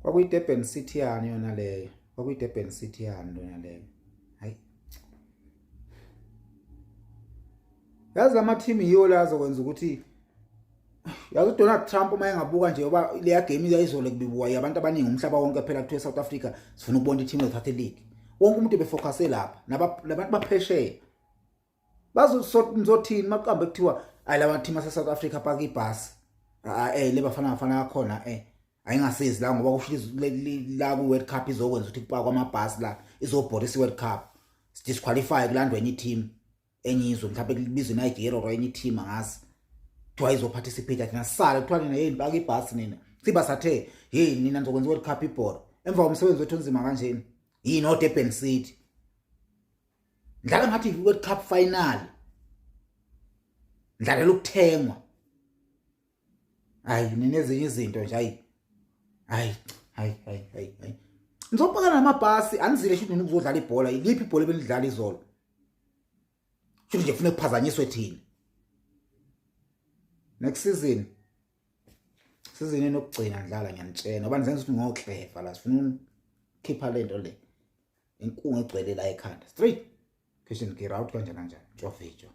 kwakuyi-Durban City yani yona leyo. Kwakuyi-Durban City yani yona leyo. Hayi. Yazi lama team yiyo la azokwenza ukuthi yazi Donald Trump uma engabuka nje ngoba leya game iyayizole kubibuka abantu abaningi umhlaba wonke phela kuthiwa South Africa sifuna ukubona i-team ezothatha i-league. Wonke umuntu befocuse lapha nabantu baphesheya. Bazothini maqambe kuthiwa lama team ase South Africa paka ibhasi. Le bafana yakhona ayingasizi la ngoba kusho la ku World Cup izokwenza ukuthi kupaka kwamabhasi la izobhorisa i-World Cup. Disqualify kulandwe enye team enyizwe mhlawumbe kubizwe Nigeria or enye team angazi. Kuthiwa izoparticipate thina sisale kuthiwa nina yini paka ibhasi nina. Siba sathe hey nina nizokwenza i-World Cup ibhola. Emva komsebenzi wethu onzima kanjeni. Yini oDurban City. Ndlala ngathi i-World Cup final. Ndlalela ukuthengwa. Hayi nenezinye izinto nje hayi. Ngizobhaka namabhasi anizile shothi nina ukuzodlala ibhola. Iliphi ibhola benidlala izolo? Shothi nje kufanele kuphazanyiswe thina. Next season enokugcina ndlala ngiyanitshela ngoba nizenza ukuthi ngoklefa la sifuna ukukhipha lento le. Inkungu egcwele la ekhanda. Straight. Christian Gear out kanjani. Jovijo.